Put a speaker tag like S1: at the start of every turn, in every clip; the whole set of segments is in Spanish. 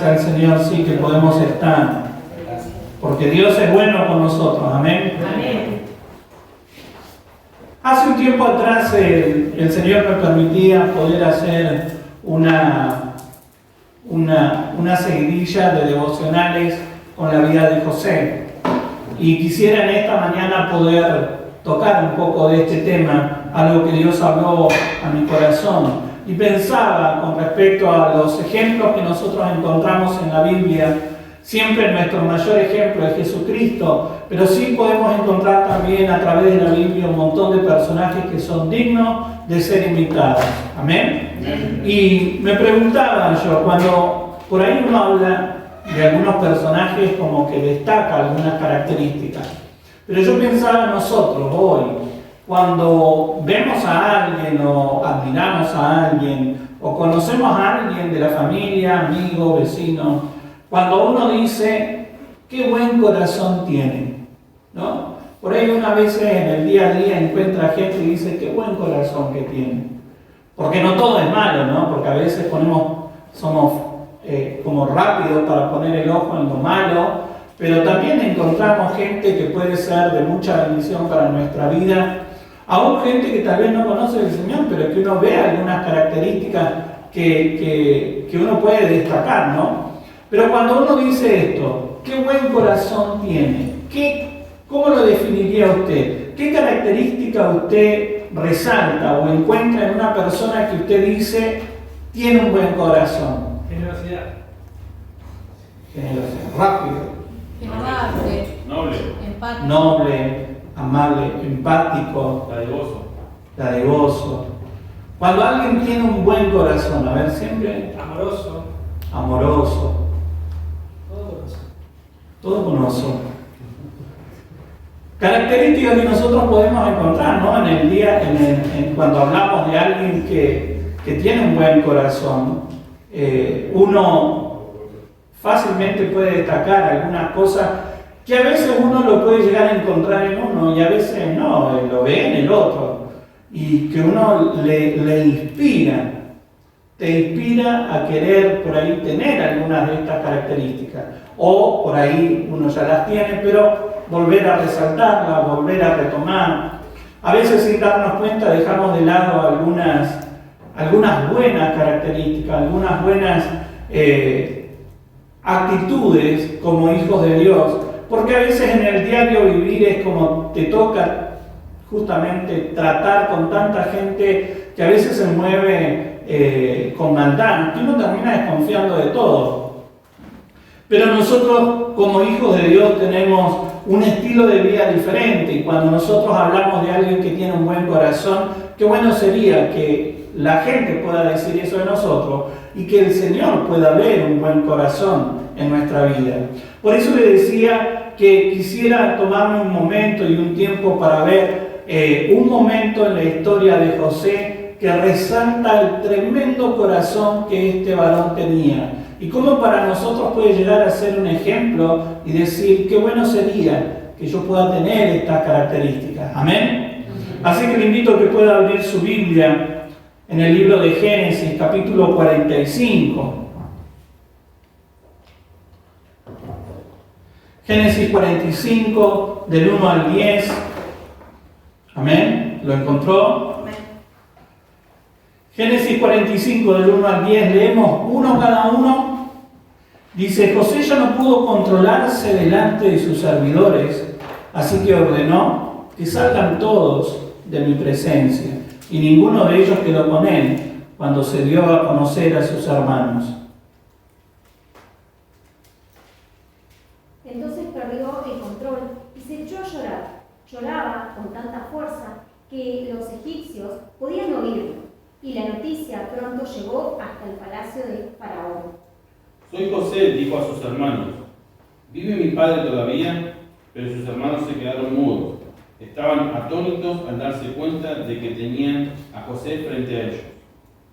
S1: al Señor, sí, que podemos estar. Porque Dios es bueno con nosotros. Amén.
S2: Amén.
S1: Hace un tiempo atrás el Señor me permitía poder hacer una seguidilla de devocionales con la vida de José. Y quisiera en esta mañana poder tocar un poco de este tema, algo que Dios habló a mi corazón. Y pensaba con respecto a los ejemplos que nosotros encontramos en la Biblia. Siempre nuestro mayor ejemplo es Jesucristo, pero sí podemos encontrar también a través de la Biblia un montón de personajes que son dignos de ser imitados. ¿Amén?
S3: Amén.
S1: Y me preguntaba yo, cuando por ahí uno habla de algunos personajes como que destaca algunas características, pero yo pensaba nosotros hoy, cuando vemos a alguien o admiramos a alguien o conocemos a alguien de la familia, amigo, vecino, cuando uno dice, qué buen corazón tiene, ¿no? Por ahí una vez en el día a día encuentra gente y dice, qué buen corazón que tiene. Porque no todo es malo, ¿no? Porque a veces somos como rápidos para poner el ojo en lo malo, pero también encontramos gente que puede ser de mucha bendición para nuestra vida, aún gente que tal vez no conoce el Señor, pero que uno ve algunas características que uno puede destacar, ¿no? Pero cuando uno dice esto, qué buen corazón tiene, ¿cómo lo definiría usted? ¿Qué característica usted resalta o encuentra en una persona que usted dice tiene un buen corazón?
S3: Generosidad.
S1: Generosidad, rápido.
S2: Amable.
S3: Noble.
S2: Empático.
S1: Noble, amable, empático, dadivoso. Cuando alguien tiene un buen corazón, a ver, siempre amoroso, todo conoce. Características que nosotros podemos encontrar, ¿no? En el día, cuando hablamos de alguien que tiene un buen corazón, uno fácilmente puede destacar algunas cosas que a veces uno lo puede llegar a encontrar en uno y a veces no, lo ve en el otro, y que uno le inspira, te inspira a querer por ahí tener algunas de estas características, o por ahí uno ya las tiene, pero volver a resaltarlas, volver a retomar. A veces sin darnos cuenta dejamos de lado algunas buenas características, algunas buenas actitudes como hijos de Dios, porque a veces en el diario vivir es como te toca justamente tratar con tanta gente que a veces se mueve con maldad, que uno termina desconfiando de todo. Pero nosotros como hijos de Dios tenemos un estilo de vida diferente, y cuando nosotros hablamos de alguien que tiene un buen corazón, qué bueno sería que la gente pueda decir eso de nosotros y que el Señor pueda ver un buen corazón en nuestra vida. Por eso le decía que quisiera tomarme un momento y un tiempo para ver un momento en la historia de José que resalta el tremendo corazón que este varón tenía y cómo para nosotros puede llegar a ser un ejemplo y decir qué bueno sería que yo pueda tener estas características. Amén. Así que le invito a que pueda abrir su Biblia en el libro de Génesis, capítulo 45. Génesis 45, del 1 al 10. Amén. ¿Lo encontró?
S2: Amén.
S1: Génesis 45, del 1 al 10, leemos uno cada uno. Dice, José ya no pudo controlarse delante de sus servidores, así que ordenó que salgan todos de mi presencia, y ninguno de ellos quedó con él cuando se dio a conocer a sus hermanos.
S4: Entonces perdió el control y se echó a llorar. Lloraba con tanta fuerza que los egipcios podían oírlo, y la noticia pronto llegó hasta el palacio de Faraón.
S3: Soy José, dijo a sus hermanos. ¿Vive mi padre todavía? Pero sus hermanos se quedaron mudos. Estaban atónitos al darse cuenta de que tenían a José frente a ellos.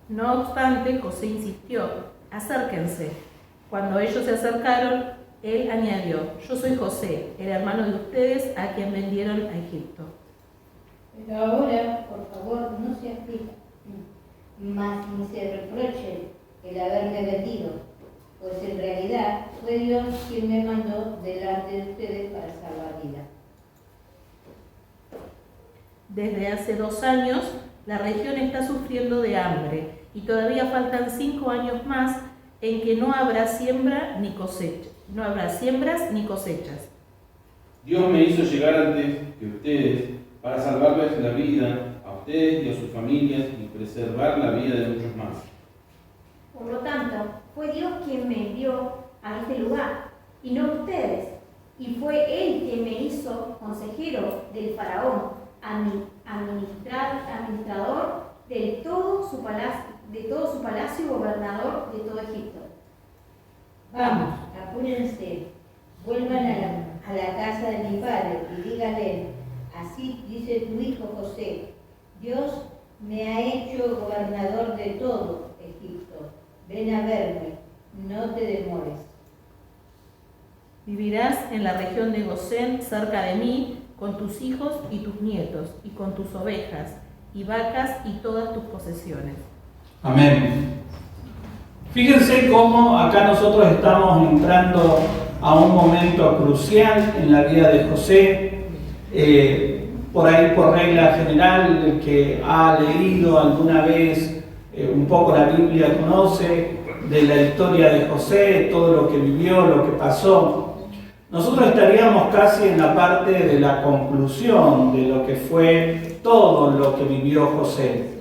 S2: No obstante, José insistió, acérquense. Cuando ellos se acercaron, él añadió, yo soy José, el hermano de ustedes a quien vendieron a Egipto.
S5: Pero ahora, por favor, no se aflija, mas ni se reproche el haberme vendido, pues en realidad fue Dios quien me mandó delante de ustedes para salvar vida.
S2: Desde hace 2 años, la región está sufriendo de hambre y todavía faltan 5 años más en que no habrá siembra ni cosecha. No habrá siembras ni cosechas.
S3: Dios me hizo llegar antes que ustedes para salvarles la vida a ustedes y a sus familias y preservar la vida de muchos más.
S4: Por lo tanto, fue Dios quien me envió a este lugar, y no ustedes. Y fue Él quien me hizo consejero del faraón, administrador de todo su palacio y gobernador de todo Egipto.
S5: Vamos, apúrense, vuelvan a la casa de mi padre y díganle, así dice tu hijo José, Dios me ha hecho gobernador de todo Egipto. Ven a verme, no te demores.
S2: Vivirás en la región de Gosén, cerca de mí, con tus hijos y tus nietos, y con tus ovejas, y vacas, y todas tus posesiones.
S1: Amén. Fíjense cómo acá nosotros estamos entrando a un momento crucial en la vida de José. Por ahí, por regla general, el que ha leído alguna vez un poco la Biblia conoce de la historia de José, todo lo que vivió, lo que pasó. Nosotros estaríamos casi en la parte de la conclusión de lo que fue todo lo que vivió José.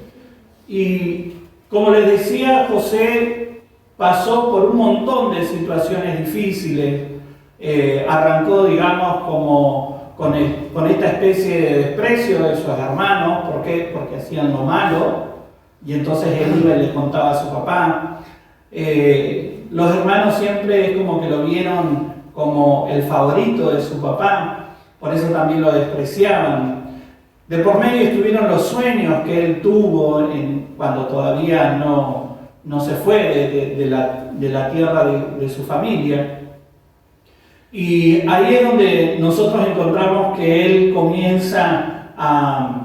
S1: Y como les decía, José pasó por un montón de situaciones difíciles. Arrancó, digamos, como con esta especie de desprecio de sus hermanos. ¿Por qué? Porque hacían lo malo. Y entonces él iba y le contaba a su papá. Los hermanos siempre es como que lo vieron como el favorito de su papá, por eso también lo despreciaban. De por medio estuvieron los sueños que él tuvo cuando todavía no se fue de la tierra de su familia. Y ahí es donde nosotros encontramos que él comienza a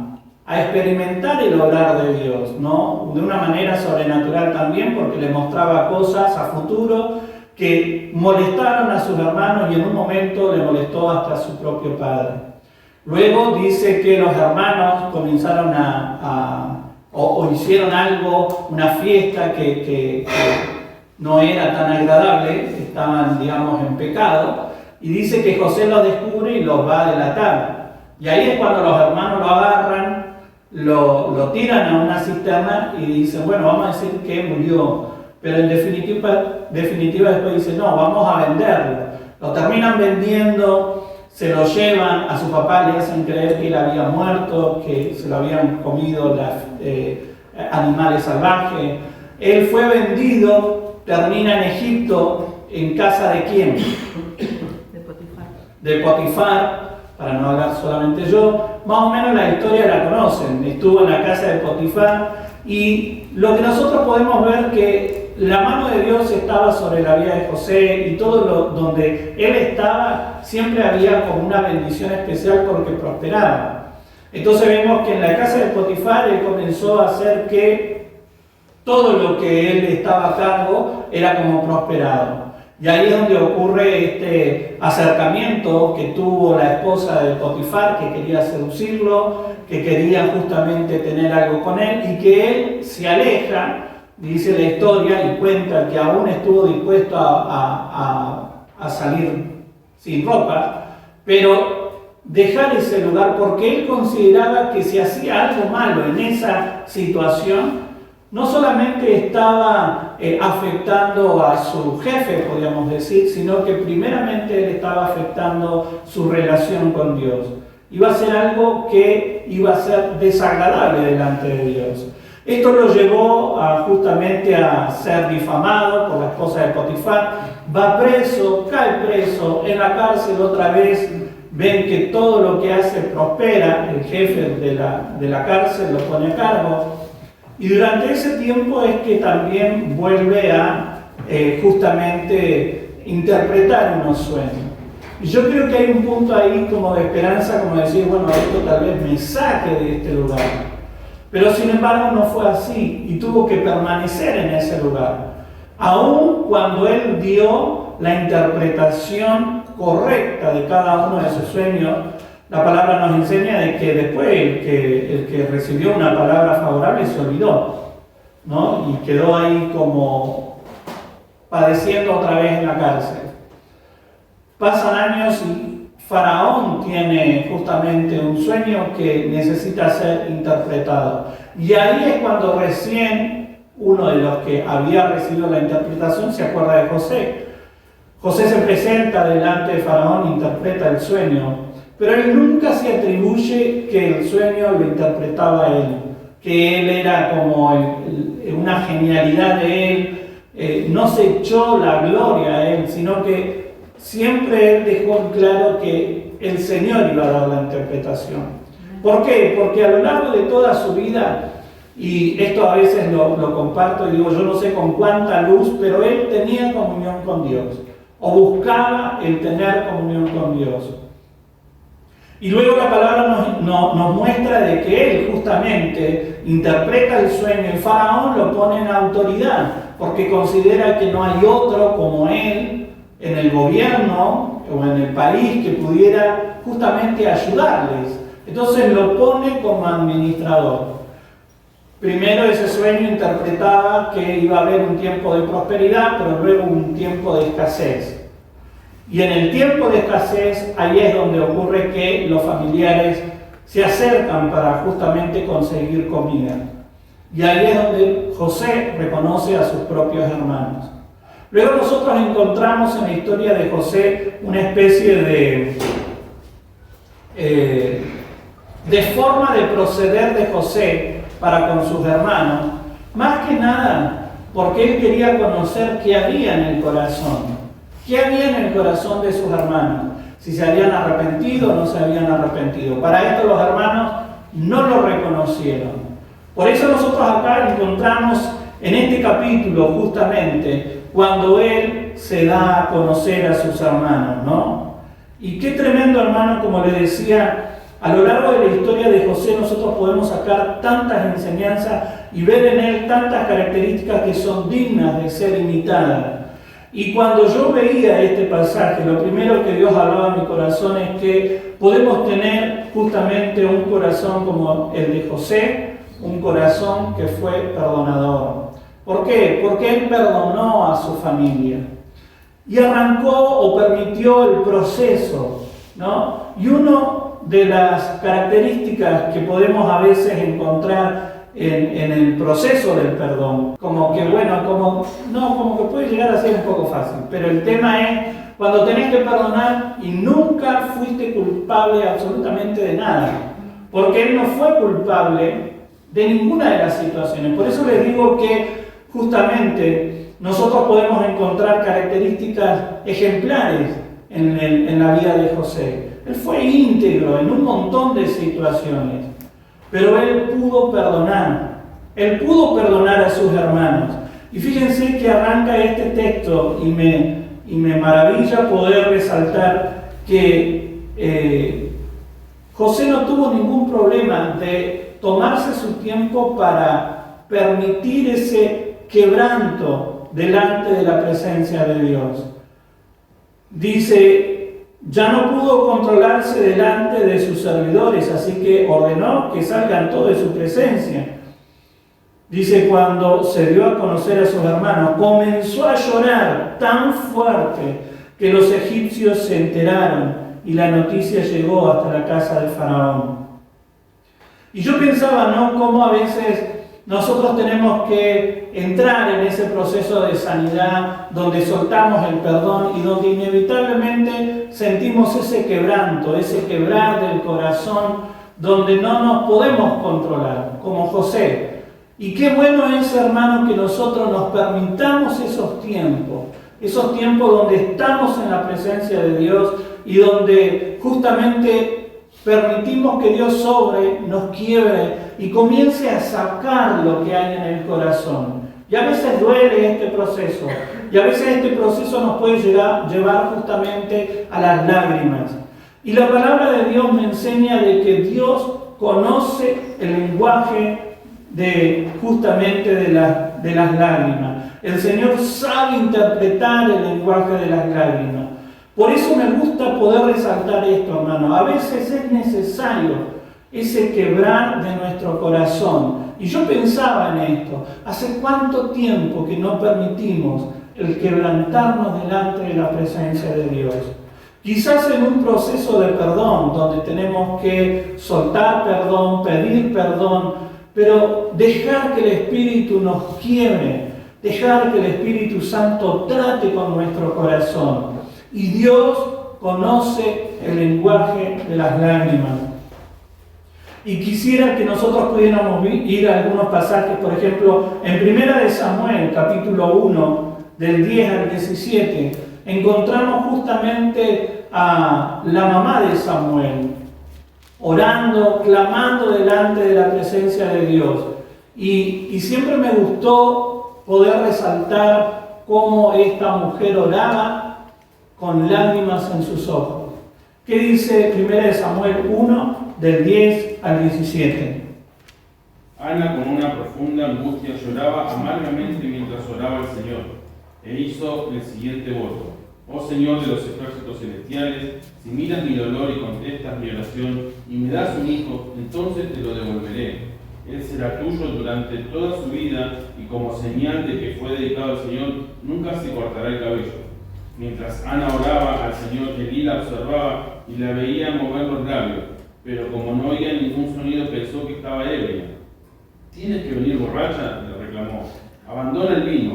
S1: experimentar el obrar de Dios, ¿no? De una manera sobrenatural también, porque le mostraba cosas a futuro que molestaron a sus hermanos y en un momento le molestó hasta a su propio padre. Luego dice que los hermanos comenzaron o hicieron algo, una fiesta que no era tan agradable, estaban, digamos, en pecado, y dice que José los descubre y los va a delatar. Y ahí es cuando los hermanos lo agarran, lo tiran a una cisterna y dicen, bueno, vamos a decir que murió. Pero en definitiva después dicen, no, vamos a venderlo. Lo terminan vendiendo, se lo llevan a su papá, le hacen creer que él había muerto, que se lo habían comido los animales salvajes. Él fue vendido, termina en Egipto, ¿en casa de quién?
S2: De Potifar.
S1: De Potifar, para no hablar solamente yo. Más o menos la historia la conocen. Estuvo en la casa de Potifar y lo que nosotros podemos ver que la mano de Dios estaba sobre la vida de José y todo donde él estaba siempre había como una bendición especial porque prosperaba. Entonces vemos que en la casa de Potifar él comenzó a hacer que todo lo que él estaba a cargo era como prosperado. Y ahí es donde ocurre este acercamiento que tuvo la esposa de Potifar, que quería seducirlo, que quería justamente tener algo con él y que él se aleja. Dice la historia y cuenta que aún estuvo dispuesto a salir sin ropa, pero dejar ese lugar porque él consideraba que si hacía algo malo en esa situación, no solamente estaba afectando a su jefe, podríamos decir, sino que primeramente él estaba afectando su relación con Dios. Iba a ser algo que iba a ser desagradable delante de Dios. Esto lo llevó justamente a ser difamado por la esposa de Potifar. Va preso, cae preso, en la cárcel otra vez. Ven que todo lo que hace prospera. El jefe de la cárcel lo pone a cargo. Y durante ese tiempo es que también vuelve a justamente interpretar unos sueños. Y yo creo que hay un punto ahí como de esperanza, como decir, bueno, esto tal vez me saque de este lugar. Pero sin embargo no fue así y tuvo que permanecer en ese lugar. Aun cuando él dio la interpretación correcta de cada uno de sus sueños, la palabra nos enseña de que después el que recibió una palabra favorable se olvidó, ¿no? Y quedó ahí como padeciendo otra vez en la cárcel. Pasan años y Faraón tiene justamente un sueño que necesita ser interpretado. Y ahí es cuando recién uno de los que había recibido la interpretación se acuerda de José. José se presenta delante de Faraón e interpreta el sueño, pero él nunca se atribuye que el sueño lo interpretaba él, que él era como una genialidad de él, no se echó la gloria a él, sino que siempre él dejó en claro que el Señor iba a dar la interpretación. ¿Por qué? Porque a lo largo de toda su vida, y esto a veces lo comparto y digo, yo no sé con cuánta luz, pero él tenía comunión con Dios, o buscaba el tener comunión con Dios. Y luego la palabra nos muestra de que él justamente interpreta el sueño y Faraón lo pone en autoridad, porque considera que no hay otro como él en el gobierno o en el país que pudiera justamente ayudarles. Entonces lo pone como administrador. Primero ese sueño interpretaba que iba a haber un tiempo de prosperidad, pero luego un tiempo de escasez. Y en el tiempo de escasez, ahí es donde ocurre que los familiares se acercan para justamente conseguir comida. Y ahí es donde José reconoce a sus propios hermanos. Luego nosotros encontramos en la historia de José una especie de forma de proceder de José para con sus hermanos, más que nada porque él quería conocer qué había en el corazón. ¿Qué había en el corazón de sus hermanos? Si se habían arrepentido o no se habían arrepentido. Para esto los hermanos no lo reconocieron. Por eso nosotros acá encontramos en este capítulo justamente cuando él se da a conocer a sus hermanos, ¿no? Y qué tremendo, hermano, como le decía, a lo largo de la historia de José nosotros podemos sacar tantas enseñanzas y ver en él tantas características que son dignas de ser imitadas. Y cuando yo veía este pasaje, lo primero que Dios hablaba en mi corazón es que podemos tener justamente un corazón como el de José, un corazón que fue perdonador. ¿Por qué? Porque él perdonó a su familia y arrancó o permitió el proceso, ¿no? Y una de las características que podemos a veces encontrar en el proceso del perdón, como que bueno, como que puede llegar a ser un poco fácil, pero el tema es cuando tenés que perdonar y nunca fuiste culpable absolutamente de nada, porque él no fue culpable de ninguna de las situaciones. Por eso les digo que justamente nosotros podemos encontrar características ejemplares en la vida de José. Él fue íntegro en un montón de situaciones, pero él pudo perdonar a sus hermanos. Y fíjense que arranca este texto y me maravilla poder resaltar que José no tuvo ningún problema de tomarse su tiempo para permitir ese quebranto delante de la presencia de Dios. Dice, ya no pudo controlarse delante de sus servidores, así que ordenó que salgan todos de su presencia. Dice, cuando se dio a conocer a sus hermanos, comenzó a llorar tan fuerte que los egipcios se enteraron y la noticia llegó hasta la casa de Faraón. Y yo pensaba, ¿no?, cómo a veces nosotros tenemos que entrar en ese proceso de sanidad donde soltamos el perdón y donde inevitablemente sentimos ese quebranto, ese quebrar del corazón, donde no nos podemos controlar, como José. Y qué bueno es, hermano, que nosotros nos permitamos esos tiempos donde estamos en la presencia de Dios y donde justamente permitimos que Dios sobre, nos quiebre y comience a sacar lo que hay en el corazón. Y a veces duele este proceso, y a veces este proceso nos puede llevar justamente a las lágrimas. Y la palabra de Dios me enseña de que Dios conoce el lenguaje justamente de las lágrimas. El Señor sabe interpretar el lenguaje de las lágrimas. Por eso me gusta poder resaltar esto, hermano. A veces es necesario ese quebrar de nuestro corazón. Y yo pensaba en esto. ¿Hace cuánto tiempo que no permitimos el quebrantarnos delante de la presencia de Dios? Quizás en un proceso de perdón, donde tenemos que soltar perdón, pedir perdón, pero dejar que el Espíritu nos quiebre, dejar que el Espíritu Santo trate con nuestro corazón. Y Dios conoce el lenguaje de las lágrimas. Y quisiera que nosotros pudiéramos ir a algunos pasajes, por ejemplo, en 1 de Samuel, capítulo 1, del 10 al 17, encontramos justamente a la mamá de Samuel, orando, clamando delante de la presencia de Dios. Y siempre me gustó poder resaltar cómo esta mujer oraba con lágrimas en sus ojos. ¿Qué dice 1 de Samuel 1, del 10 al 17?
S3: Ana, con una profunda angustia, lloraba amargamente mientras oraba al Señor, e hizo el siguiente voto: Oh Señor de los ejércitos celestiales, si miras mi dolor y contestas mi oración, y me das un hijo, entonces te lo devolveré. Él será tuyo durante toda su vida, y como señal de que fue dedicado al Señor, nunca se cortará el cabello. Mientras Ana oraba al Señor, Elí la observaba y la veía mover los labios, pero como no oía ningún sonido, pensó que estaba ebria. ¿Tienes que venir borracha?, le reclamó. Abandona el vino.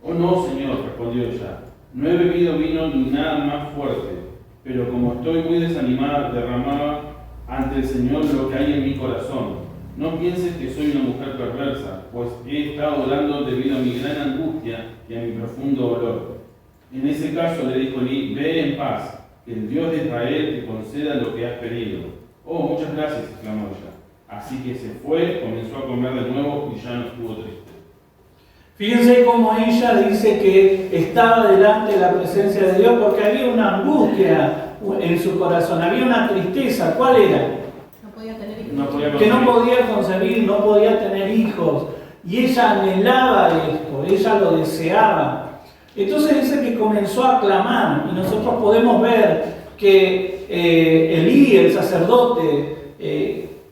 S3: Oh no, Señor, respondió ella. No he bebido vino ni nada más fuerte, pero como estoy muy desanimada, derramaba ante el Señor lo que hay en mi corazón. No pienses que soy una mujer perversa, pues he estado orando debido a mi gran angustia y a mi profundo dolor. En ese caso le dijo Elí: ve en paz, que el Dios de Israel te conceda lo que has pedido. Oh, muchas gracias, exclamó ella. Así que se fue, comenzó a comer de nuevo y ya no estuvo triste.
S1: Fíjense cómo ella dice que estaba delante de la presencia de Dios porque había una angustia en su corazón, había una tristeza. ¿Cuál era?
S2: No podía tener hijos.
S1: Que no podía concebir, no podía tener hijos. Y ella anhelaba esto, ella lo deseaba. Entonces dice que comenzó a clamar, y nosotros podemos ver que Elí, el sacerdote,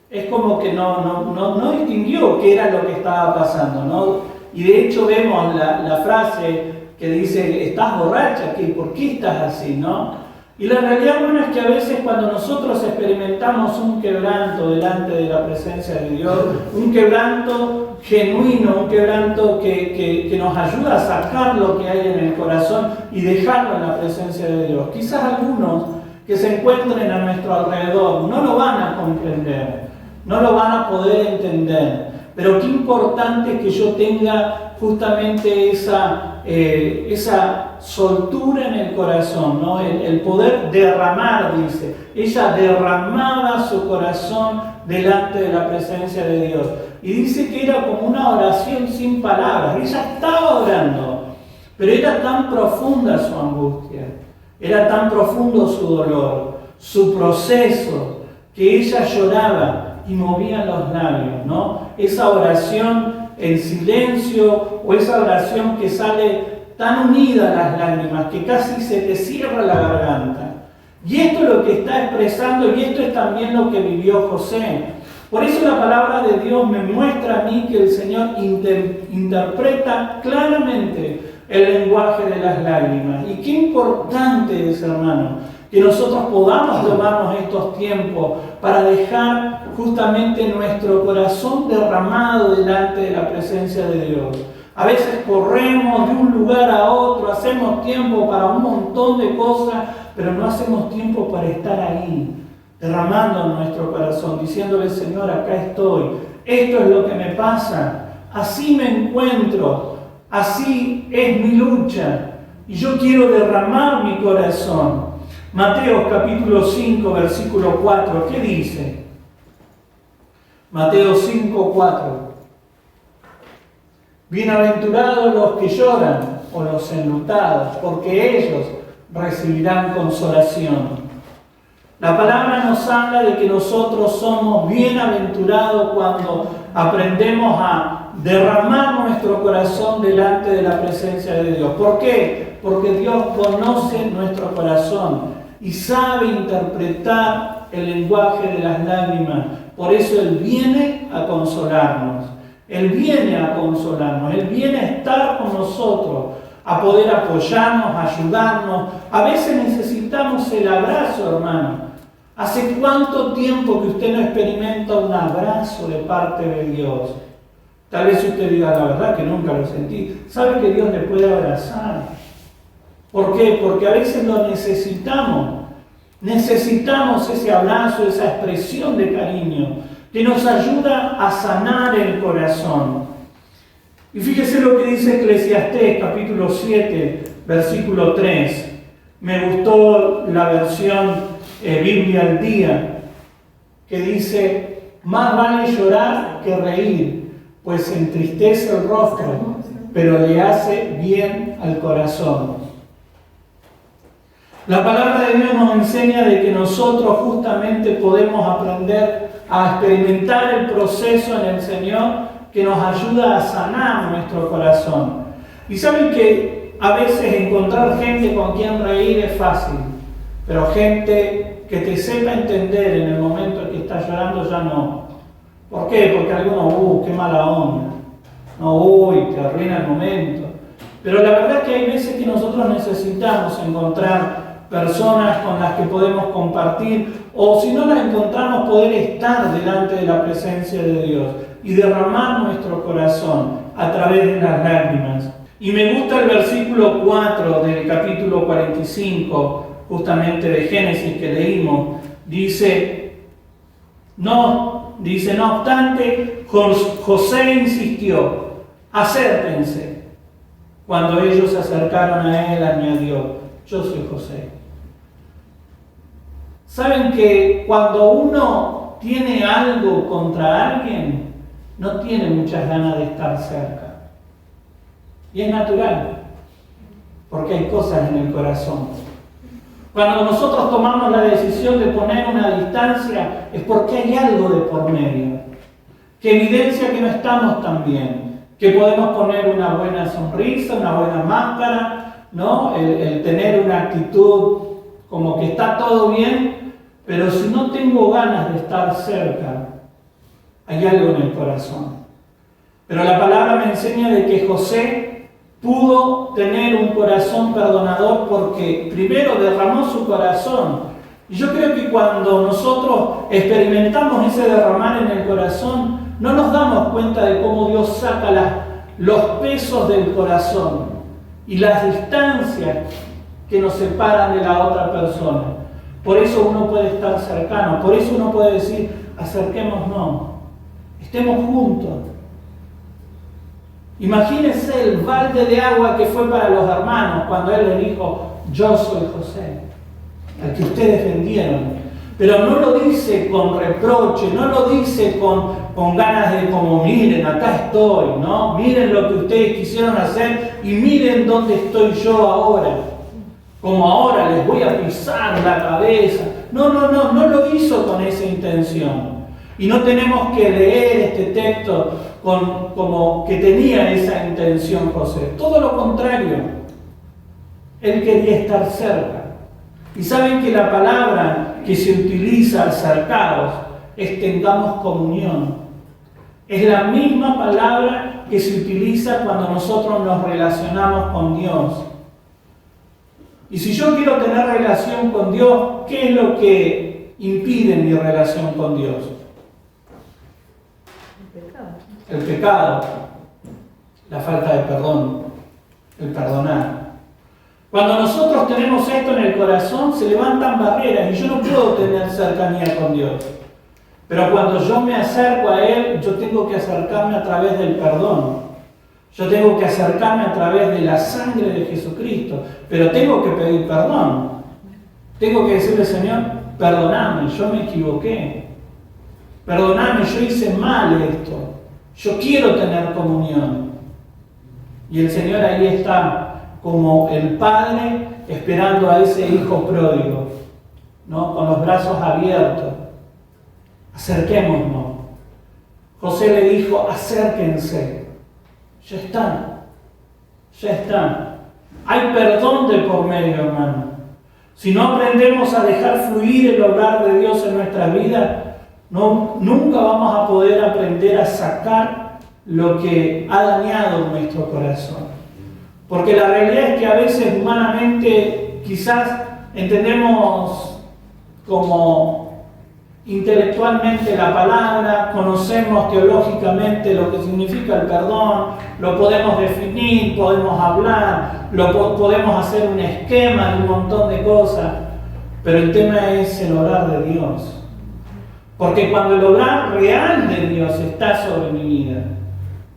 S1: es como que no distinguió qué era lo que estaba pasando, ¿no? Y de hecho vemos la frase que dice: estás borracha, ¿por qué estás así?, ¿no? Y la realidad, bueno, es que a veces cuando nosotros experimentamos un quebranto delante de la presencia de Dios, un quebranto genuino, un quebranto que nos ayuda a sacar lo que hay en el corazón y dejarlo en la presencia de Dios, quizás algunos que se encuentren a nuestro alrededor no lo van a comprender, no lo van a poder entender, pero qué importante que yo tenga justamente esa soltura en el corazón, ¿no? El poder derramar, dice. Ella derramaba su corazón delante de la presencia de Dios. Y dice que era como una oración sin palabras. Ella estaba orando, pero era tan profunda su angustia, era tan profundo su dolor, su proceso, que ella lloraba y movía los labios, ¿no? Esa oración en silencio, o esa oración que sale tan unida a las lágrimas que casi se te cierra la garganta. Y esto es lo que está expresando, y esto es también lo que vivió José. Por eso la palabra de Dios me muestra a mí que el Señor interpreta claramente el lenguaje de las lágrimas. Y qué importante es, hermano, que nosotros podamos tomarnos estos tiempos para dejar justamente nuestro corazón derramado delante de la presencia de Dios. A veces corremos de un lugar a otro, hacemos tiempo para un montón de cosas, pero no hacemos tiempo para estar ahí, derramando nuestro corazón, diciéndole: Señor, acá estoy, esto es lo que me pasa, así me encuentro, así es mi lucha, y yo quiero derramar mi corazón. Mateo capítulo 5, versículo 4, ¿qué dice? Mateo 5, 4. Bienaventurados los que lloran o los enlutados, porque ellos recibirán consolación. La palabra nos habla de que nosotros somos bienaventurados cuando aprendemos a derramar nuestro corazón delante de la presencia de Dios. ¿Por qué? Porque Dios conoce nuestro corazón y sabe interpretar el lenguaje de las lágrimas. Por eso Él viene a consolarnos. Él viene a consolarnos. Él viene a estar con nosotros, a poder apoyarnos, ayudarnos. A veces necesitamos el abrazo, hermano. ¿Hace cuánto tiempo que usted no experimenta un abrazo de parte de Dios? Tal vez usted diga, la verdad que nunca lo sentí. ¿Sabe que Dios le puede abrazar? ¿Por qué? Porque a veces lo necesitamos. Necesitamos ese abrazo, esa expresión de cariño que nos ayuda a sanar el corazón. Y fíjese lo que dice Eclesiastés, capítulo 7, versículo 3. Me gustó la versión Biblia al día, que dice: más vale llorar que reír, pues entristece el rostro, pero le hace bien al corazón. La palabra de Dios nos enseña de que nosotros justamente podemos aprender a experimentar el proceso en el Señor que nos ayuda a sanar nuestro corazón. Y saben que a veces encontrar gente con quien reír es fácil, pero gente que te sepa entender en el momento en que estás llorando ya no. ¿Por qué? Porque algunos, qué mala onda. No, te arruina el momento. Pero la verdad es que hay veces que nosotros necesitamos encontrar personas con las que podemos compartir, o si no las encontramos, poder estar delante de la presencia de Dios y derramar nuestro corazón a través de las lágrimas. Y me gusta el versículo 4 del capítulo 45, justamente de Génesis que leímos. No obstante, José insistió: acérquense. Cuando ellos se acercaron a él, añadió: yo soy José. ¿Saben que cuando uno tiene algo contra alguien, no tiene muchas ganas de estar cerca? Y es natural, porque hay cosas en el corazón. Cuando nosotros tomamos la decisión de poner una distancia, es porque hay algo de por medio, que evidencia que no estamos tan bien, que podemos poner una buena sonrisa, una buena máscara, ¿no? El tener una actitud como que está todo bien, pero si no tengo ganas de estar cerca, hay algo en el corazón. Pero la palabra me enseña de que José pudo tener un corazón perdonador porque primero derramó su corazón. Y yo creo que cuando nosotros experimentamos ese derramar en el corazón, no nos damos cuenta de cómo Dios saca los pesos del corazón y las distancias que nos separan de la otra persona. Por eso uno puede estar cercano, por eso uno puede decir: acerquémonos, estemos juntos. Imagínense el balde de agua que fue para los hermanos cuando él les dijo: yo soy José, al que ustedes vendieron. Pero no lo dice con reproche, no lo dice con ganas de como: miren, acá estoy, ¿no? Miren lo que ustedes quisieron hacer y miren dónde estoy yo ahora. Como ahora les voy a pisar la cabeza. No lo hizo con esa intención. Y no tenemos que leer este texto como que tenía esa intención José. Todo lo contrario. Él quería estar cerca. Y saben que la palabra que se utiliza acercados es tengamos comunión. Es la misma palabra que se utiliza cuando nosotros nos relacionamos con Dios. Y si yo quiero tener relación con Dios, ¿qué es lo que impide mi relación con Dios? El pecado, la falta de perdón, el perdonar. Cuando nosotros tenemos esto en el corazón, se levantan barreras y yo no puedo tener cercanía con Dios. Pero cuando yo me acerco a Él, yo tengo que acercarme a través del perdón. Yo tengo que acercarme a través de la sangre de Jesucristo, pero tengo que pedir perdón. Tengo que decirle: Señor, perdóname, yo me equivoqué. Perdóname, yo hice mal esto. Yo quiero tener comunión. Y el Señor ahí está, como el Padre esperando a ese hijo pródigo. ¿no? Con los brazos abiertos. Acerquémonos. José le dijo, acérquense. Ya están. Ya están. Hay perdón de por medio, hermano. Si no aprendemos a dejar fluir el obrar de Dios en nuestras vidas, nunca vamos a poder aprender a sacar lo que ha dañado nuestro corazón. Porque la realidad es que a veces humanamente quizás entendemos como intelectualmente la palabra, conocemos teológicamente lo que significa el perdón, lo podemos definir, podemos hablar, podemos hacer un esquema de un montón de cosas, pero el tema es el obrar de Dios. Porque cuando el obrar real de Dios está sobre mi vida,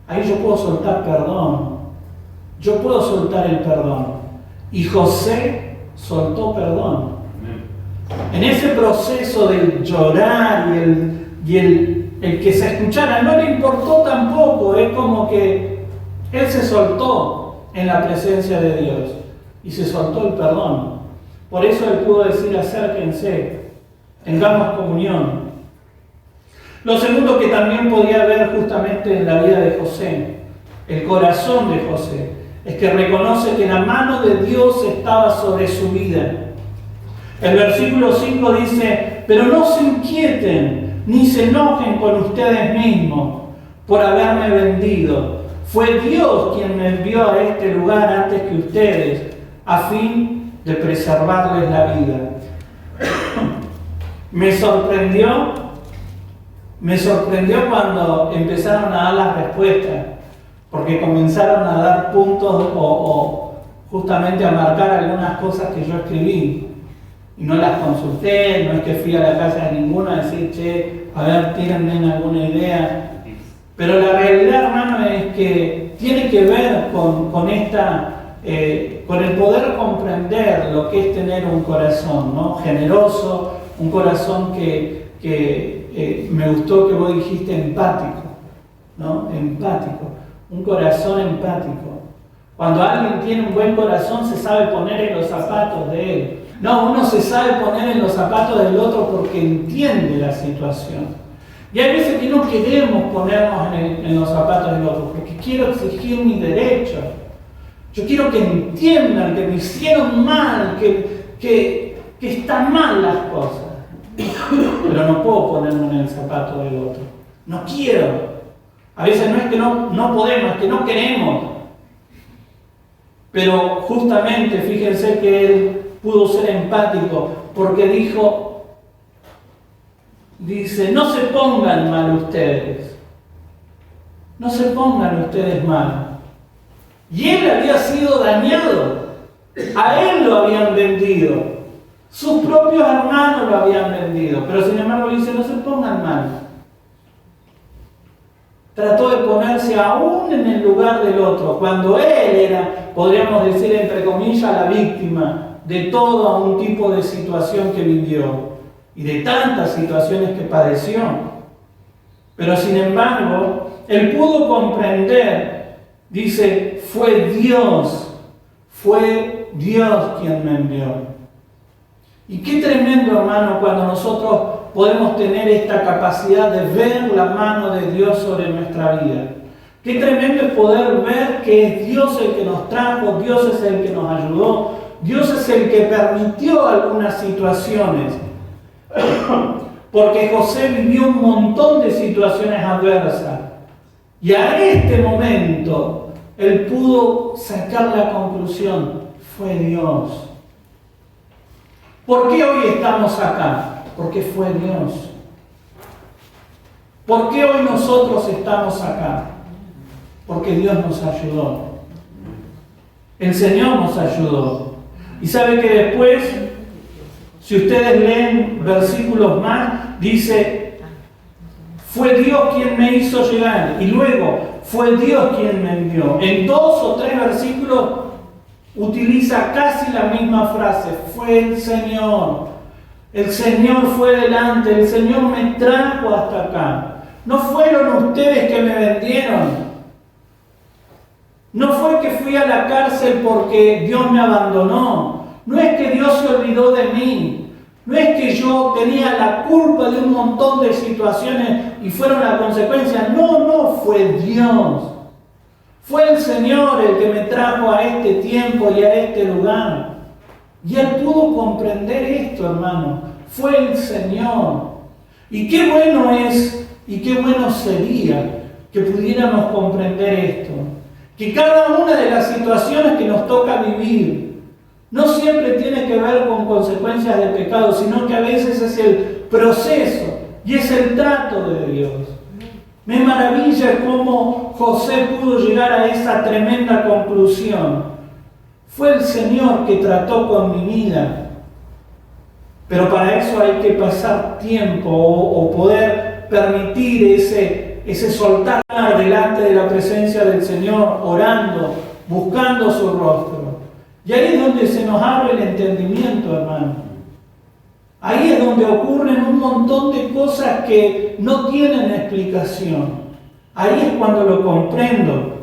S1: ahí yo puedo soltar perdón. Yo puedo soltar el perdón. Y José soltó perdón. En ese proceso del llorar y el que se escuchara, no le importó tampoco. Es como que él se soltó en la presencia de Dios. Y se soltó el perdón. Por eso él pudo decir, acérquense, tengamos comunión. Lo segundo que también podía ver justamente en la vida de José, el corazón de José, es que reconoce que la mano de Dios estaba sobre su vida. El versículo 5 dice, pero no se inquieten, ni se enojen con ustedes mismos por haberme vendido. Fue Dios quien me envió a este lugar antes que ustedes, a fin de preservarles la vida. Me sorprendió cuando empezaron a dar las respuestas, porque comenzaron a dar puntos o justamente a marcar algunas cosas que yo escribí y no las consulté, no es que fui a la casa de ninguno a decir, che, a ver, tírenme alguna idea. Pero la realidad, hermano, es que tiene que ver con el poder comprender lo que es tener un corazón, ¿no? Generoso, un corazón que me gustó que vos dijiste empático, ¿no? Empático, un corazón empático. Cuando alguien tiene un buen corazón se sabe poner en los zapatos de él. No, uno se sabe poner en los zapatos del otro porque entiende la situación. Y hay veces que no queremos ponernos en los zapatos del otro porque quiero exigir mi derecho. Yo quiero que entiendan que me hicieron mal, que están mal las cosas. Pero no puedo ponerme en el zapato del otro. No quiero. A veces no es que no podemos, es que no queremos. Pero justamente fíjense que él pudo ser empático porque dice, no se pongan mal ustedes. No se pongan ustedes mal. Y él había sido dañado. A él lo habían vendido. Sus propios hermanos lo habían vendido, pero sin embargo dice, no se pongan mal. Trató de ponerse aún en el lugar del otro, cuando él era, podríamos decir entre comillas, la víctima de todo un tipo de situación que vivió y de tantas situaciones que padeció. Pero sin embargo, él pudo comprender, dice, fue Dios quien me envió. Y qué tremendo, hermano, cuando nosotros podemos tener esta capacidad de ver la mano de Dios sobre nuestra vida. Qué tremendo es poder ver que es Dios el que nos trajo, Dios es el que nos ayudó, Dios es el que permitió algunas situaciones. Porque José vivió un montón de situaciones adversas. Y a este momento, él pudo sacar la conclusión, fue Dios. ¿Por qué hoy estamos acá? Porque fue Dios. ¿Por qué hoy nosotros estamos acá? Porque Dios nos ayudó. El Señor nos ayudó. Y sabe que después, si ustedes leen versículos más, dice, fue Dios quien me hizo llegar. Y luego, fue Dios quien me envió. En 2 o 3 versículos utiliza casi la misma frase, fue el Señor. El Señor fue delante, el Señor me trajo hasta acá. No fueron ustedes que me vendieron. No fue que fui a la cárcel porque Dios me abandonó. No es que Dios se olvidó de mí. No es que yo tenía la culpa de un montón de situaciones y fueron la consecuencia. No, fue Dios. Fue el Señor el que me trajo a este tiempo y a este lugar. Y Él pudo comprender esto, hermano. Fue el Señor. Y qué bueno es y qué bueno sería que pudiéramos comprender esto. Que cada una de las situaciones que nos toca vivir no siempre tiene que ver con consecuencias de pecado, sino que a veces es el proceso y es el trato de Dios. Me maravilla cómo José pudo llegar a esa tremenda conclusión. Fue el Señor que trató con mi vida. Pero para eso hay que pasar tiempo o poder permitir ese soltar delante de la presencia del Señor, orando, buscando su rostro. Y ahí es donde se nos abre el entendimiento, hermano. Ahí es donde ocurren un montón de cosas que no tienen explicación. Ahí es cuando lo comprendo.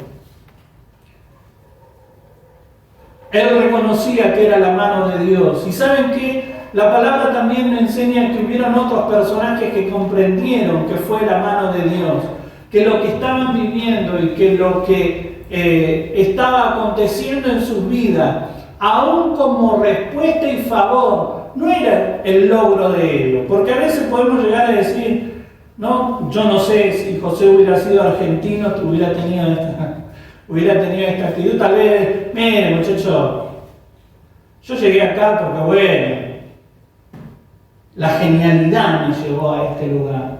S1: Él reconocía que era la mano de Dios. Y ¿saben qué? La palabra también me enseña que hubieron otros personajes que comprendieron que fue la mano de Dios. Que lo que estaban viviendo y que lo que estaba aconteciendo en sus vidas, aún como respuesta y favor, no era el logro de ellos. Porque a veces podemos llegar a decir, no, yo no sé si José hubiera sido argentino, hubiera tenido esta actitud. Tal vez, mire muchacho, yo llegué acá porque bueno, la genialidad me llevó a este lugar.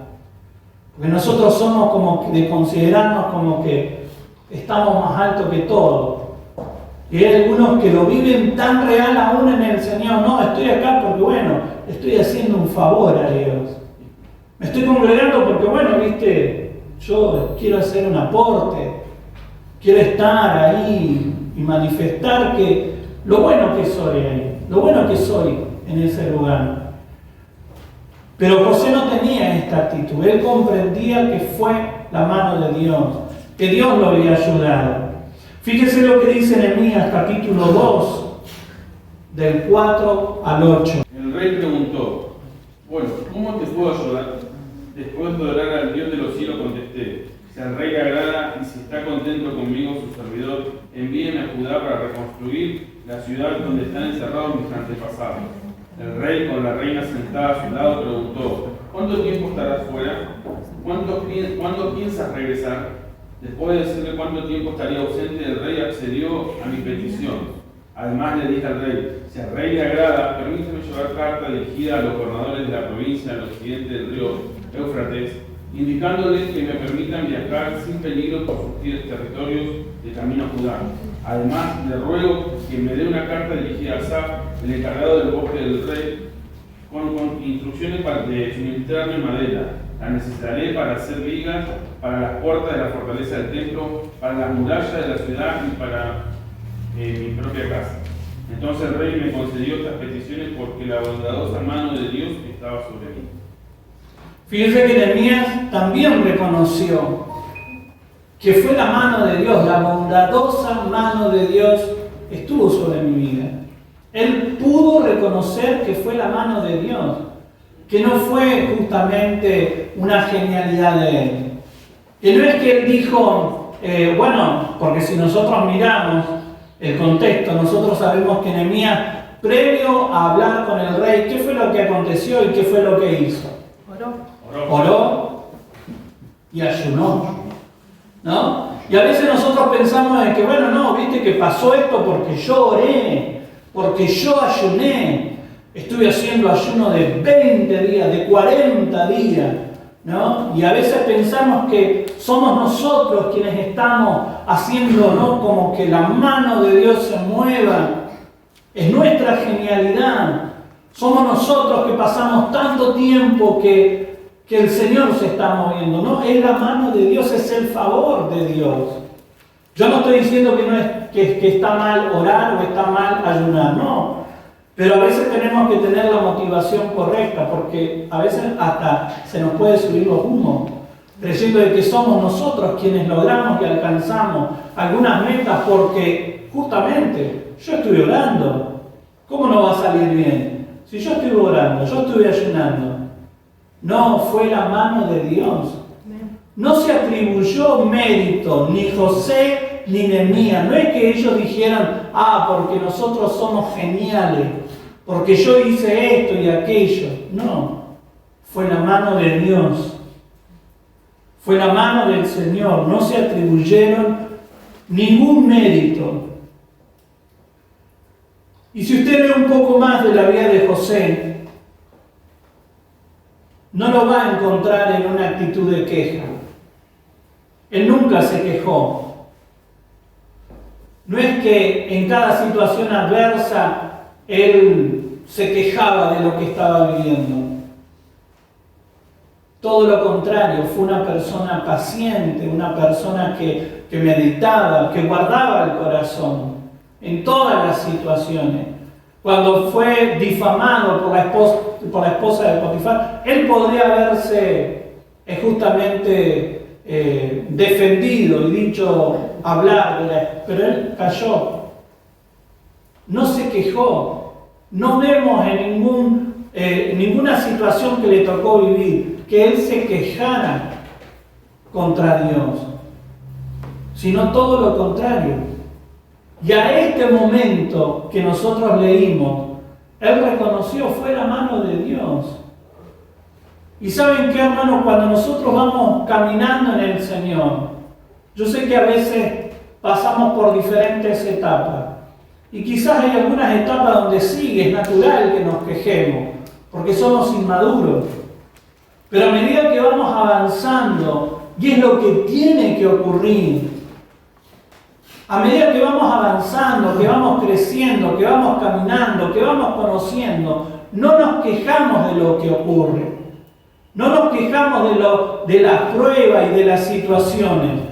S1: Porque nosotros somos como de considerarnos como que estamos más altos que todo. Y hay algunos que lo viven tan real aún en el Señor. No, estoy acá porque bueno, estoy haciendo un favor a Dios. Me estoy congregando porque bueno, viste, yo quiero hacer un aporte. Quiero estar ahí y manifestar que lo bueno que soy ahí, lo bueno que soy en ese lugar. Pero José no tenía esta actitud. Él comprendía que fue la mano de Dios, que Dios lo había ayudado. Fíjese lo que dice Nehemías capítulo 2, del 4 al 8.
S3: El rey preguntó, bueno, ¿cómo te puedo ayudar? Después de orar al Dios de los cielos contesté, si al rey le agrada y si está contento conmigo su servidor, envíeme a Judá para reconstruir la ciudad donde están encerrados mis antepasados. El rey, con la reina sentada a su lado, preguntó, ¿cuánto tiempo estarás fuera? ¿Cuándo piensas regresar? Después de decirle cuánto tiempo estaría ausente, el rey accedió a mi petición. Además le dije al rey, si al rey le agrada, permíteme llevar carta dirigida a los gobernadores de la provincia al occidente del río Éufrates, indicándoles que me permitan viajar sin peligro por sus territorios de camino a Judá. Además, le ruego que me dé una carta dirigida a Asaf, el encargado del bosque del rey, con instrucciones para suministrarme madera. La necesitaré para hacer vigas, para las puertas de la fortaleza del templo, para las murallas de la ciudad y para mi propia casa. Entonces el rey me concedió estas peticiones porque la bondadosa mano de Dios estaba sobre mí.
S1: Fíjense que Nehemías también reconoció que fue la mano de Dios, la bondadosa mano de Dios estuvo sobre mi vida. Él pudo reconocer que fue la mano de Dios, que no fue justamente una genialidad de él. Que no es que él dijo, bueno, porque si nosotros miramos el contexto, nosotros sabemos que Nehemías, previo a hablar con el rey, ¿qué fue lo que aconteció y qué fue lo que hizo? Oró y ayunó, ¿no? Y a veces nosotros pensamos en que, bueno, no, viste que pasó esto porque yo oré, porque yo ayuné. Estuve haciendo ayuno de 20 días, de 40 días, ¿no? Y a veces pensamos que somos nosotros quienes estamos haciendo, ¿no?, como que la mano de Dios se mueva. Es nuestra genialidad. Somos nosotros que pasamos tanto tiempo que el Señor se está moviendo, ¿no? Es la mano de Dios, es el favor de Dios. Yo no estoy diciendo que, no es, que está mal orar o está mal ayunar, no. Pero a veces tenemos que tener la motivación correcta, porque a veces hasta se nos puede subir los humos, creyendo de que somos nosotros quienes logramos y alcanzamos algunas metas, porque justamente yo estoy orando. ¿Cómo no va a salir bien? si yo estuve orando, yo estuve ayunando, no, fue la mano de Dios. No se atribuyó mérito ni José ni Nehemías. No es que ellos dijeran, porque nosotros somos geniales, porque yo hice esto y aquello. No, fue la mano de Dios. Fue la mano del Señor. No se atribuyeron ningún mérito. Y si usted lee un poco más de la vida de José, no lo va a encontrar en una actitud de queja. Él nunca se quejó. No es que en cada situación adversa él se quejaba de lo que estaba viviendo. Todo lo contrario, fue una persona paciente, una persona que meditaba, que guardaba el corazón en todas las situaciones. Cuando fue difamado por la esposa de Potifar, él podría haberse justamente defendido y dicho hablar, pero él cayó. No se quejó. No vemos en ninguna situación que le tocó vivir que él se quejara contra Dios, sino todo lo contrario. Y a este momento que nosotros leímos, él reconoció, fue la mano de Dios. Y ¿saben qué, hermanos? Cuando nosotros vamos caminando en el Señor, yo sé que a veces pasamos por diferentes etapas. Y quizás hay algunas etapas donde sí, es natural que nos quejemos, porque somos inmaduros. Pero a medida que vamos avanzando, y es lo que tiene que ocurrir, a medida que vamos avanzando, que vamos creciendo, que vamos caminando, que vamos conociendo, no nos quejamos de lo que ocurre. No nos quejamos de las pruebas y de las situaciones.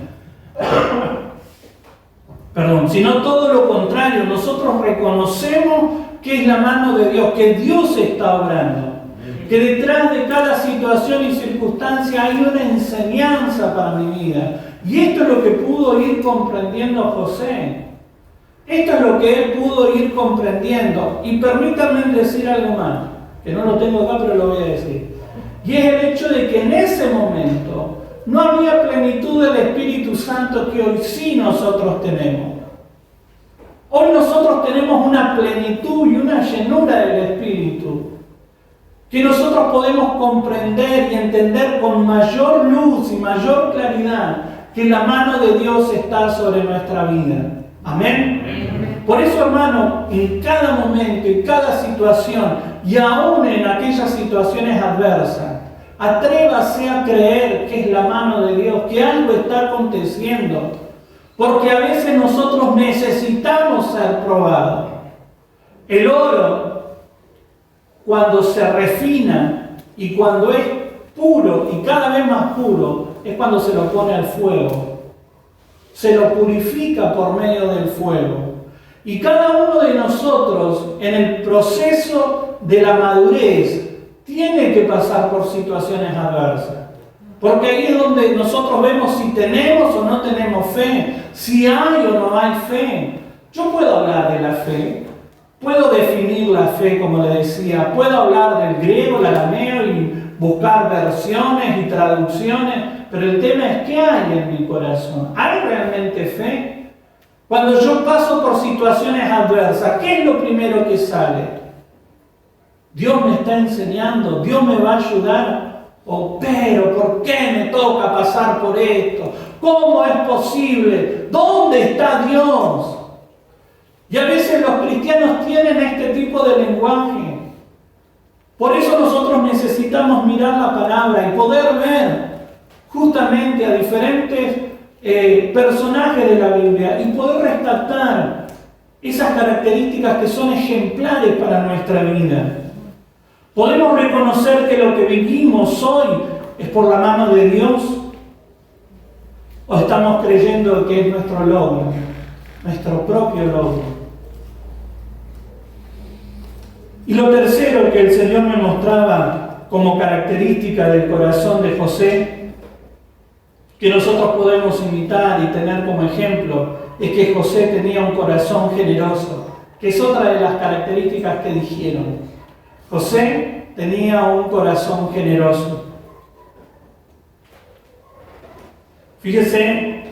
S1: Sino todo lo contrario. Nosotros reconocemos que es la mano de Dios, que Dios está obrando. Que detrás de cada situación y circunstancia hay una enseñanza para mi vida. Y esto es lo que pudo ir comprendiendo José. Esto es lo que él pudo ir comprendiendo. Y permítanme decir algo más, que no lo tengo acá, pero lo voy a decir. Y es el hecho de que en ese momento no había plenitud del Espíritu Santo que hoy sí nosotros tenemos. Hoy nosotros tenemos una plenitud y una llenura del Espíritu que nosotros podemos comprender y entender con mayor luz y mayor claridad que la mano de Dios está sobre nuestra vida. Amén. Por eso, hermano, en cada momento, en cada situación, y aún en aquellas situaciones adversas, atrévase a creer que es la mano de Dios, que algo está aconteciendo, porque a veces nosotros necesitamos ser probados. El oro, cuando se refina y cuando es puro y cada vez más puro, es cuando se lo pone al fuego. Se lo purifica por medio del fuego. Y cada uno de nosotros, en el proceso de la madurez, tiene que pasar por situaciones adversas. Porque ahí es donde nosotros vemos si tenemos o no tenemos fe, si hay o no hay fe. Yo puedo hablar de la fe, puedo definir la fe, como le decía, puedo hablar del griego, el arameo y buscar versiones y traducciones, pero el tema es ¿qué hay en mi corazón? ¿Hay realmente fe? Cuando yo paso por situaciones adversas, ¿qué es lo primero que sale? Dios me está enseñando, Dios me va a ayudar. Pero ¿por qué me toca pasar por esto? ¿Cómo es posible? ¿Dónde está Dios? Y a veces los cristianos tienen este tipo de lenguaje. Por eso nosotros necesitamos mirar la palabra y poder ver justamente a diferentes personajes de la Biblia y poder rescatar esas características que son ejemplares para nuestra vida. Podemos reconocer que lo que vivimos hoy es por la mano de Dios, o estamos creyendo que es nuestro logro, nuestro propio logro. Y lo tercero que el Señor me mostraba como característica del corazón de José, que nosotros podemos imitar y tener como ejemplo, es que José tenía un corazón generoso, que es otra de las características que dijeron. José tenía un corazón generoso. Fíjese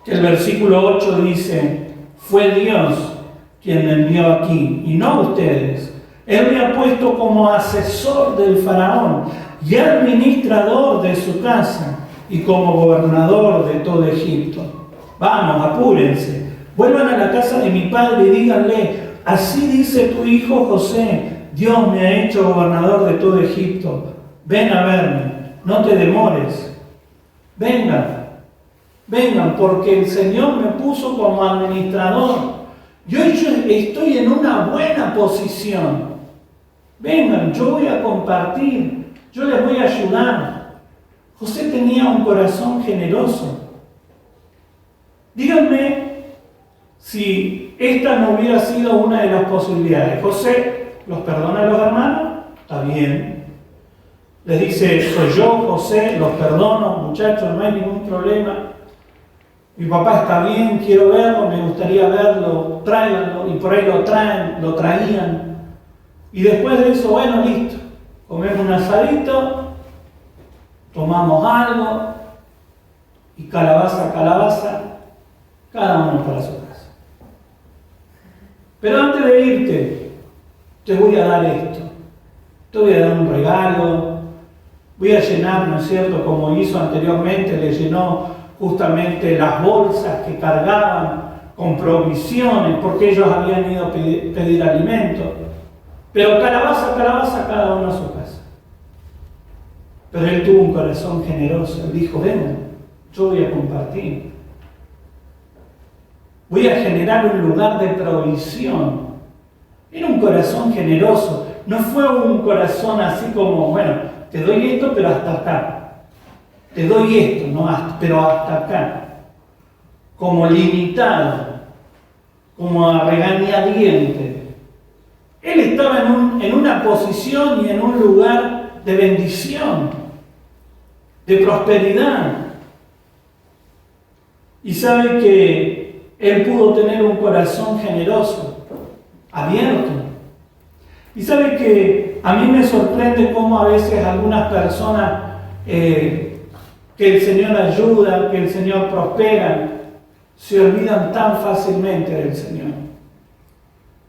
S1: que el versículo 8 dice: fue Dios quien me envió aquí y no ustedes. Él me ha puesto como asesor del faraón y administrador de su casa y como gobernador de todo Egipto. Vamos, apúrense, vuelvan a la casa de mi padre y díganle: así dice tu hijo José, Dios me ha hecho gobernador de todo Egipto. Ven a verme, no te demores. Vengan, porque el Señor me puso como administrador. Yo estoy en una buena posición. Vengan, yo voy a compartir, yo les voy a ayudar. José tenía un corazón generoso. Díganme si esta no hubiera sido una de las posibilidades. José los perdona a los hermanos, está bien. Les dice: soy yo, José, los perdono, muchachos, no hay ningún problema. Mi papá está bien, quiero verlo, me gustaría verlo, tráiganlo. Y por ahí lo traían. Y después de eso, bueno, listo, comemos un asadito, tomamos algo, y calabaza, cada uno para su casa. Pero antes de irte, te voy a dar esto. Te voy a dar un regalo, voy a llenar, ¿no es cierto?, como hizo anteriormente, le llenó justamente las bolsas que cargaban con provisiones, porque ellos habían ido a pedir alimento. Pero calabaza, cada uno a su casa. Pero él tuvo un corazón generoso. Él dijo: vengan, yo voy a compartir. Voy a generar un lugar de provisión. Era un corazón generoso. No fue un corazón así como: bueno, te doy esto, pero hasta acá. Te doy esto, no hasta, pero hasta acá. Como limitado, como a regañadiente. Él estaba en una posición y en un lugar de bendición, de prosperidad. Y sabe que él pudo tener un corazón generoso, abierto. Y sabe que a mí me sorprende cómo a veces algunas personas que el Señor ayuda, que el Señor prospera, se olvidan tan fácilmente del Señor.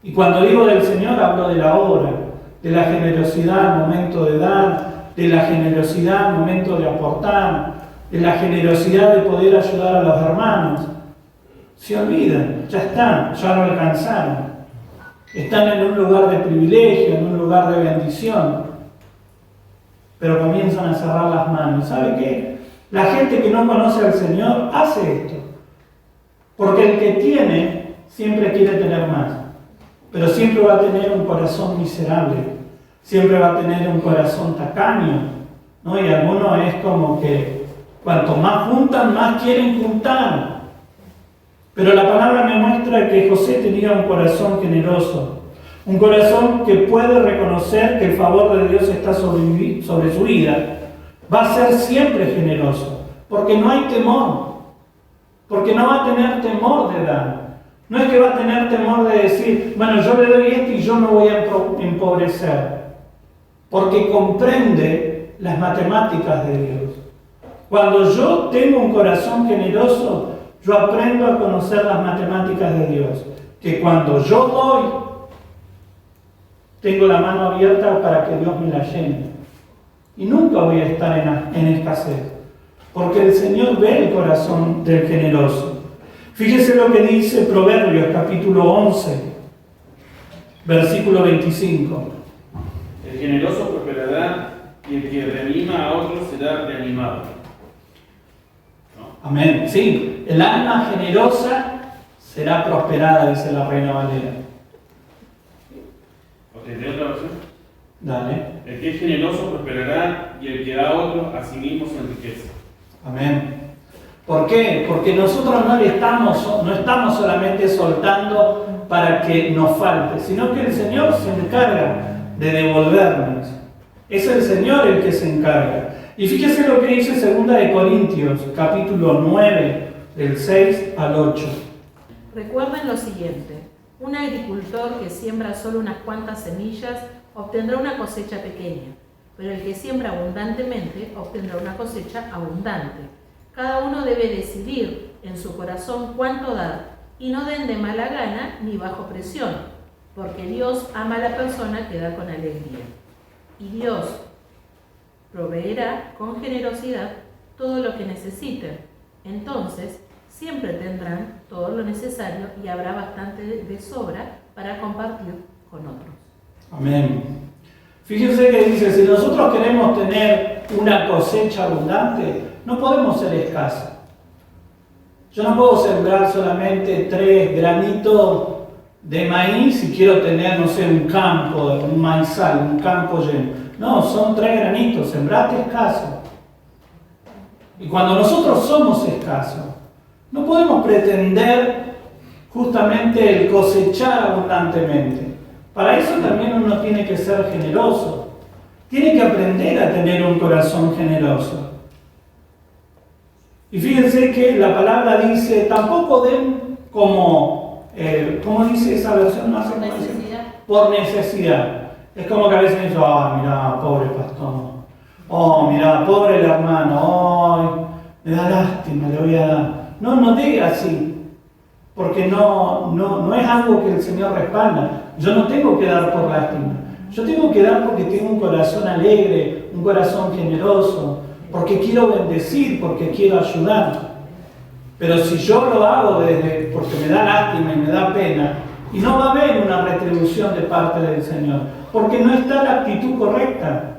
S1: Y cuando digo del Señor, hablo de la obra, de la generosidad al momento de dar, de la generosidad al momento de aportar, de la generosidad de poder ayudar a los hermanos. Se olvidan, ya están, ya lo alcanzaron. Están en un lugar de privilegio, en un lugar de bendición, pero comienzan a cerrar las manos. ¿Sabe qué? La gente que no conoce al Señor hace esto, porque el que tiene siempre quiere tener más, pero siempre va a tener un corazón miserable, siempre va a tener un corazón tacaño, ¿no? Y algunos es como que cuanto más juntan, más quieren juntar. Pero la palabra me muestra que José tenía un corazón generoso, un corazón que puede reconocer que el favor de Dios está sobre su vida. Va a ser siempre generoso, porque no hay temor, porque no va a tener temor de dar. No es que va a tener temor de decir: bueno, yo le doy esto y yo no voy a empobrecer, porque comprende las matemáticas de Dios. Cuando yo tengo un corazón generoso, yo aprendo a conocer las matemáticas de Dios, que cuando yo doy, tengo la mano abierta para que Dios me la llene. Y nunca voy a estar en escasez, porque el Señor ve el corazón del generoso. Fíjese lo que dice Proverbios capítulo 11, versículo 25.
S3: El generoso prosperará y el que reanima a otros será reanimado.
S1: Amén. Sí, el alma generosa será prosperada, dice la Reina Valera.
S3: ¿Tiene otra versión?
S1: Dale.
S3: El que es generoso prosperará y el que da a otro a sí mismo se enriquece.
S1: Amén. ¿Por qué? Porque nosotros no estamos solamente soltando para que nos falte, sino que el Señor se encarga de devolvernos. Es el Señor el que se encarga. Y fíjese lo que dice 2 Corintios, capítulo 9, del 6 al 8.
S2: Recuerden lo siguiente: Un agricultor que siembra solo unas cuantas semillas obtendrá una cosecha pequeña, pero el que siembra abundantemente obtendrá una cosecha abundante. Cada uno debe decidir en su corazón cuánto dar, y no den de mala gana ni bajo presión, porque Dios ama a la persona que da con alegría. Y Dios proveerá con generosidad todo lo que necesiten. Entonces, siempre tendrán todo lo necesario y habrá bastante de sobra para compartir con otros.
S1: Amén. Fíjense que dice, si nosotros queremos tener una cosecha abundante, no podemos ser escasos. Yo no puedo sembrar solamente 3 granitos de maíz si quiero tener, no sé, un campo, un maizal, un campo lleno. No, son 3 granitos, sembrate escaso. Y cuando nosotros somos escasos, no podemos pretender justamente el cosechar abundantemente. Para eso también uno tiene que ser generoso. Tiene que aprender a tener un corazón generoso. Y fíjense que la palabra dice, tampoco den como, ¿cómo dice esa versión? No sé cómo dice. Por necesidad. Es como que a veces dicen, mirá, pobre pastor. Mirá, pobre el hermano. Me da lástima, le voy a dar. No diga así. Porque no es algo que el Señor respalda. Yo no tengo que dar por lástima. Yo tengo que dar porque tengo un corazón alegre, un corazón generoso, porque quiero bendecir, porque quiero ayudar. Pero si yo lo hago porque me da lástima y me da pena, y no va a haber una retribución de parte del Señor, porque no está la actitud correcta.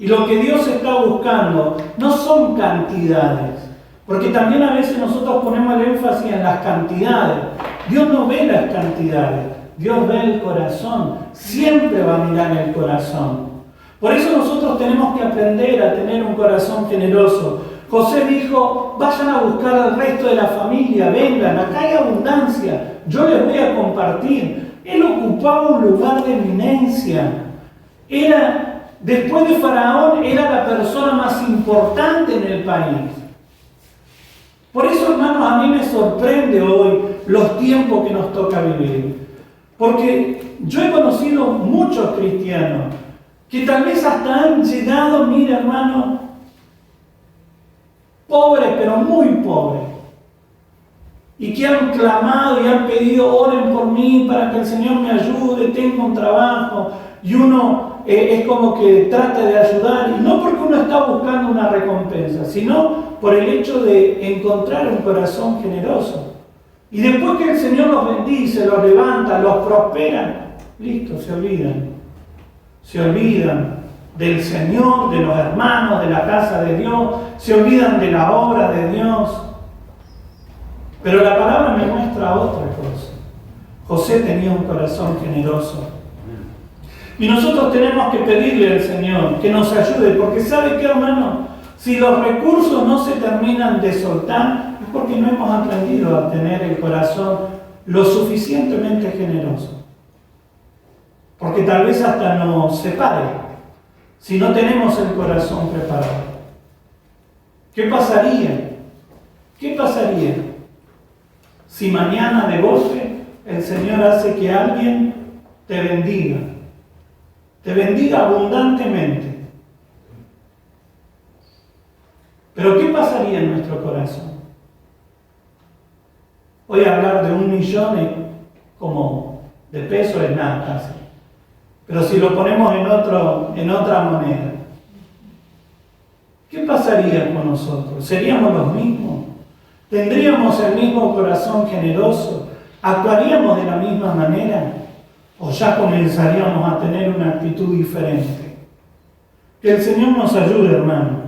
S1: Y lo que Dios está buscando no son cantidades, porque también a veces nosotros ponemos el énfasis en las cantidades. Dios no ve las cantidades, Dios ve el corazón, siempre va a mirar el corazón. Por eso nosotros tenemos que aprender a tener un corazón generoso. José dijo, vayan a buscar al resto de la familia, vengan, acá hay abundancia, yo les voy a compartir. Él ocupaba un lugar de eminencia. Después de Faraón, era la persona más importante en el país. Por eso, hermanos, a mí me sorprende hoy los tiempos que nos toca vivir. Porque yo he conocido muchos cristianos que tal vez hasta han llegado, mira hermano, pobres, pero muy pobres, y que han clamado y han pedido, oren por mí para que el Señor me ayude, tengo un trabajo, y uno es como que trata de ayudar, y no porque uno está buscando una recompensa, sino por el hecho de encontrar un corazón generoso. Y después que el Señor los bendice, los levanta, los prospera, listo, se olvidan. Se olvidan del Señor, de los hermanos, de la casa de Dios, se olvidan de la obra de Dios. Pero la palabra me muestra otra cosa. José tenía un corazón generoso. Y nosotros tenemos que pedirle al Señor que nos ayude, porque ¿sabe qué, hermano? Si los recursos no se terminan de soltar, es porque no hemos aprendido a tener el corazón lo suficientemente generoso. Porque tal vez hasta nos separe si no tenemos el corazón preparado. ¿Qué pasaría? ¿Qué pasaría si mañana de golpe el Señor hace que alguien te bendiga? Te bendiga abundantemente. Pero ¿qué pasaría en nuestro corazón? Hoy hablar de 1 millón como de pesos es nada casi. Pero si lo ponemos en otra moneda, ¿qué pasaría con nosotros? ¿Seríamos los mismos? ¿Tendríamos el mismo corazón generoso? ¿Actuaríamos de la misma manera? ¿O ya comenzaríamos a tener una actitud diferente? Que el Señor nos ayude, hermano.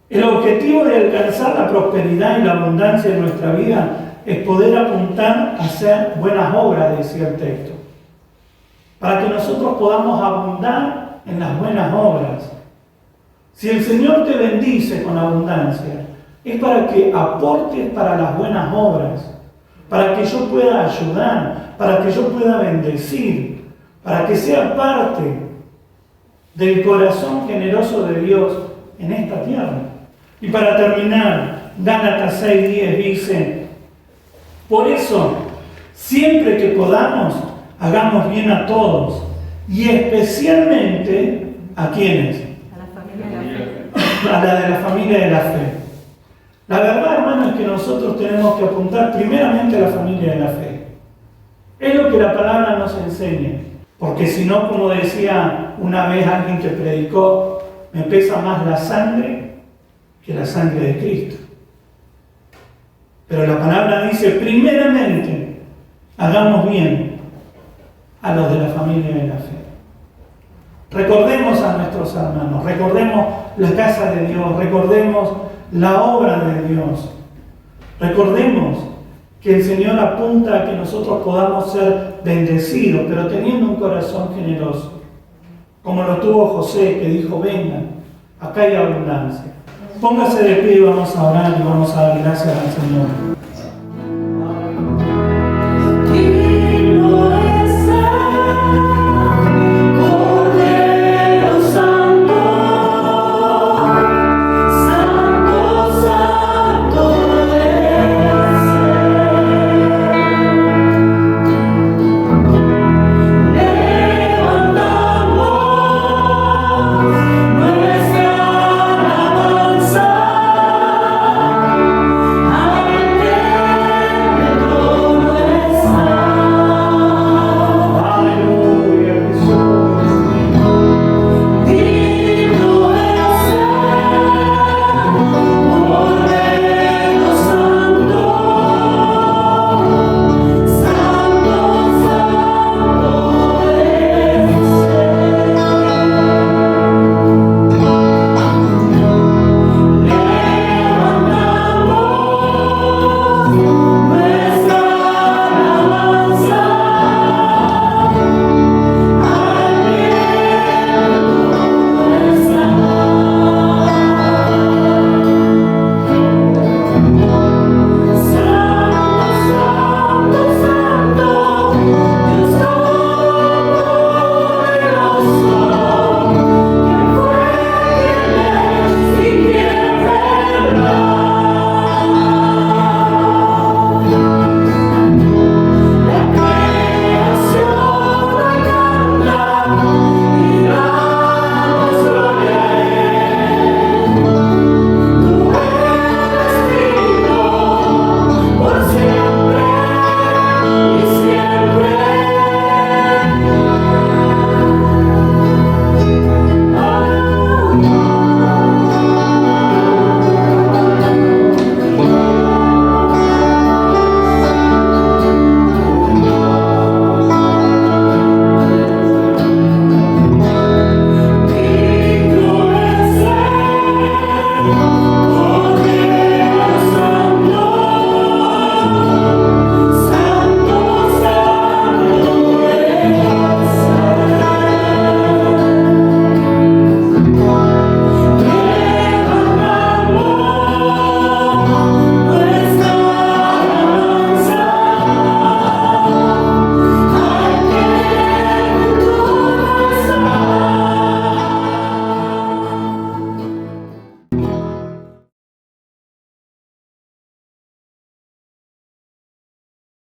S1: El objetivo de alcanzar la prosperidad y la abundancia en nuestra vida es poder apuntar a hacer buenas obras, decía el texto. Para que nosotros podamos abundar en las buenas obras. Si el Señor te bendice con abundancia, es para que aportes para las buenas obras, para que yo pueda ayudar, para que yo pueda bendecir, para que sea parte del corazón generoso de Dios en esta tierra. Y para terminar, Gálatas 6:10 dice, por eso, Siempre que podamos, hagamos bien a todos, y especialmente a quienes,
S2: A la familia de la fe.
S1: a la de la familia de la fe. La verdad, hermano, es que nosotros tenemos que apuntar primeramente a la familia de la fe. Es lo que la palabra nos enseña, porque si no, como decía una vez alguien que predicó, me pesa más la sangre que la sangre de Cristo. Pero la palabra dice, primeramente, hagamos bien a los de la familia de la fe. Recordemos a nuestros hermanos, recordemos la casa de Dios, recordemos la obra de Dios. Recordemos que el Señor apunta a que nosotros podamos ser bendecidos, pero teniendo un corazón generoso, como lo tuvo José, que dijo, vengan, acá hay abundancia. Póngase de pie y vamos a orar y vamos a dar gracias al Señor.